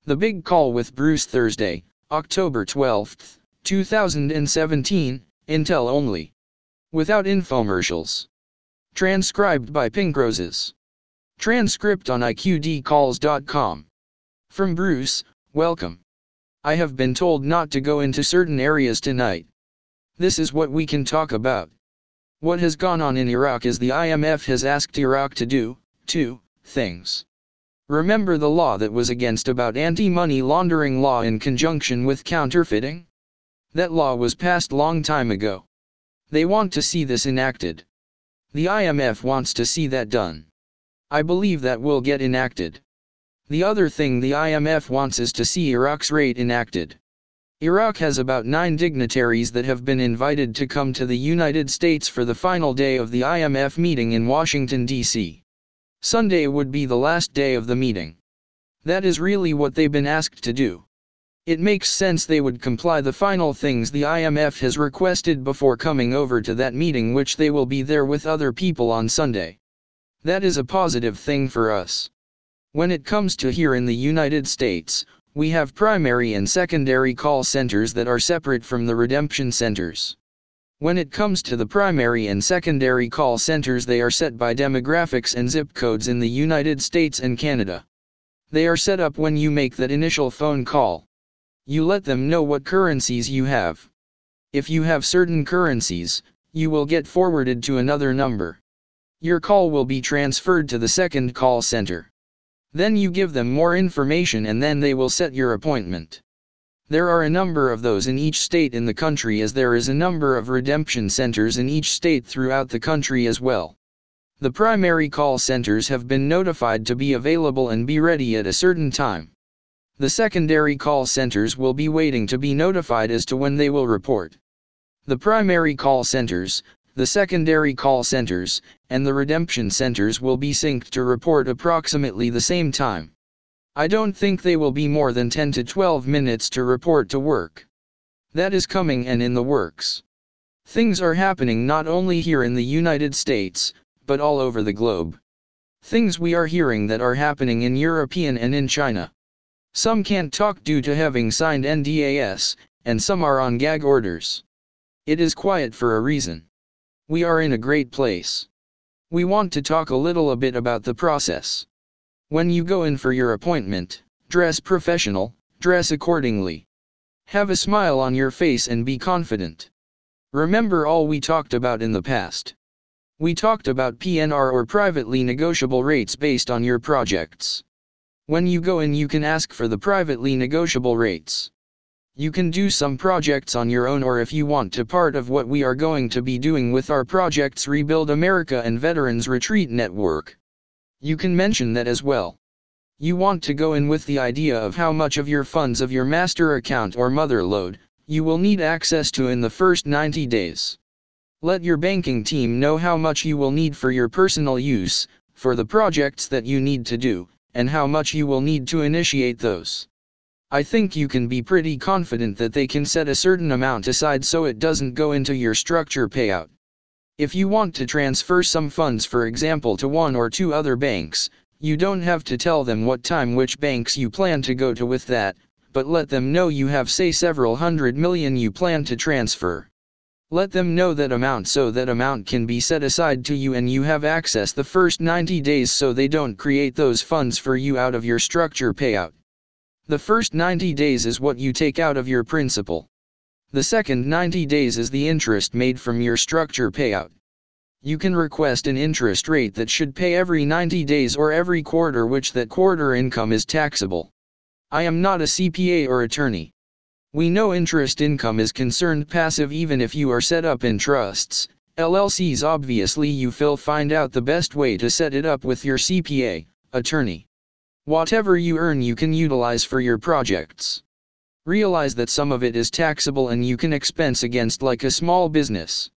The Big Call with Bruce, Thursday, October 12, 2017, Intel only. Without infomercials. Transcribed by Pink Roses. Transcript on iqdcalls.com. From Bruce, welcome. I have been told not to go into certain areas tonight. This is what we can talk about. What has gone on in Iraq is the IMF has asked Iraq to do two things. Remember the law that was against about anti-money laundering law in conjunction with counterfeiting? That law was passed long time ago. They want to see this enacted. The IMF wants to see that done. I believe that will get enacted. The other thing the IMF wants is to see Iraq's rate enacted. Iraq has about 9 dignitaries that have been invited to come to the United States for the final day of the IMF meeting in Washington, D.C. Sunday would be the last day of the meeting. That is really what they've been asked to do. It makes sense they would comply the final things the IMF has requested before coming over to that meeting, which they will be there with other people on Sunday. That is a positive thing for us. When it comes to here in the United States, we have primary and secondary call centers that are separate from the redemption centers. When it comes to the primary and secondary call centers, they are set by demographics and zip codes in the United States and Canada. They are set up when you make that initial phone call. You let them know what currencies you have. If you have certain currencies, you will get forwarded to another number. Your call will be transferred to the second call center. Then you give them more information and then they will set your appointment. There are a number of those in each state in the country, as there is a number of redemption centers in each state throughout the country as well. The primary call centers have been notified to be available and be ready at a certain time. The secondary call centers will be waiting to be notified as to when they will report. The primary call centers, the secondary call centers, and the redemption centers will be synced to report approximately the same time. I don't think they will be more than 10 to 12 minutes to report to work. That is coming and in the works. Things are happening not only here in the United States, but all over the globe. Things we are hearing that are happening in European and in China. Some can't talk due to having signed NDAs, and some are on gag orders. It is quiet for a reason. We are in a great place. We want to talk a bit about the process. When you go in for your appointment, dress professional, dress accordingly. Have a smile on your face and be confident. Remember all we talked about in the past. We talked about PNR, or privately negotiable rates based on your projects. When you go in, you can ask for the privately negotiable rates. You can do some projects on your own, or if you want to part of what we are going to be doing with our projects Rebuild America and Veterans Retreat Network. You can mention that as well. You want to go in with the idea of how much of your funds of your master account or motherlode you will need access to in the first 90 days. Let your banking team know how much you will need for your personal use, for the projects that you need to do, and how much you will need to initiate those. I think you can be pretty confident that they can set a certain amount aside so it doesn't go into your structure payout. If you want to transfer some funds, for example, to 1 or 2 other banks, you don't have to tell them what time which banks you plan to go to with that, but let them know you have, say, several hundred million you plan to transfer. Let them know that amount so that amount can be set aside to you and you have access the first 90 days so they don't create those funds for you out of your structure payout. The first 90 days is what you take out of your principal. The second 90 days is the interest made from your structure payout. You can request an interest rate that should pay every 90 days or every quarter, which that quarter income is taxable. I am not a CPA or attorney. We know interest income is concerned passive even if you are set up in trusts, LLCs. Obviously you will find out the best way to set it up with your CPA, attorney. Whatever you earn you can utilize for your projects. Realize that some of it is taxable and you can expense against like a small business.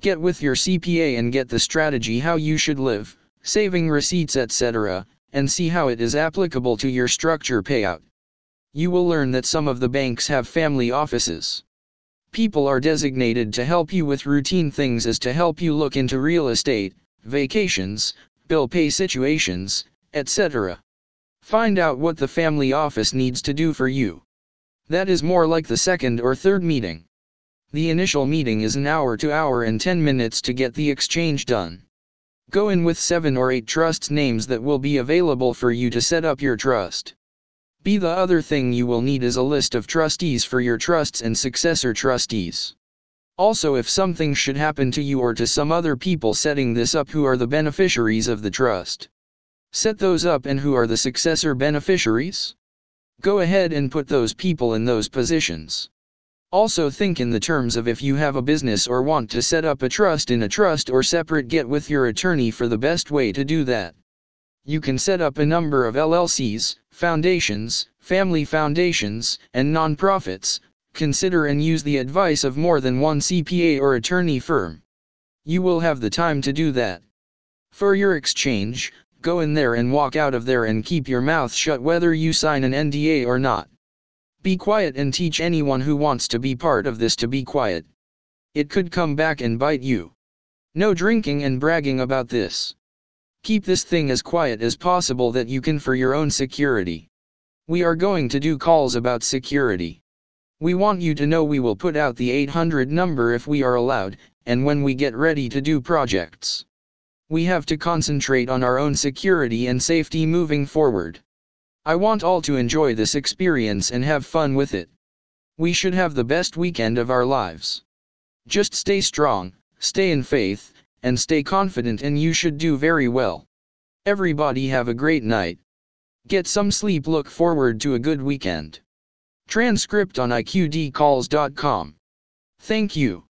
Get with your CPA and get the strategy how you should live, saving receipts, etc., and see how it is applicable to your structure payout. You will learn that some of the banks have family offices. People are designated to help you with routine things, as to help you look into real estate, vacations, bill pay situations, etc. Find out what the family office needs to do for you. That is more like the second or third meeting. The initial meeting is an hour to hour and 10 minutes to get the exchange done. Go in with 7 or 8 trusts names that will be available for you to set up your trust. The other thing you will need is a list of trustees for your trusts and successor trustees. Also, if something should happen to you or to some other people setting this up who are the beneficiaries of the trust, set those up, and who are the successor beneficiaries? Go ahead and put those people in those positions. Also think in the terms of if you have a business or want to set up a trust in a trust or separate, get with your attorney for the best way to do that. You can set up a number of LLCs, foundations, family foundations, and nonprofits. Consider and use the advice of more than one CPA or attorney firm. You will have the time to do that. For your exchange, go in there and walk out of there and keep your mouth shut whether you sign an NDA or not. Be quiet and teach anyone who wants to be part of this to be quiet. It could come back and bite you. No drinking and bragging about this. Keep this thing as quiet as possible that you can for your own security. We are going to do calls about security. We want you to know we will put out the 800 number if we are allowed, and when we get ready to do projects. We have to concentrate on our own security and safety moving forward. I want all to enjoy this experience and have fun with it. We should have the best weekend of our lives. Just stay strong, stay in faith, and stay confident, and you should do very well. Everybody have a great night. Get some sleep. Look forward to a good weekend. Transcript on iqdcalls.com. Thank you.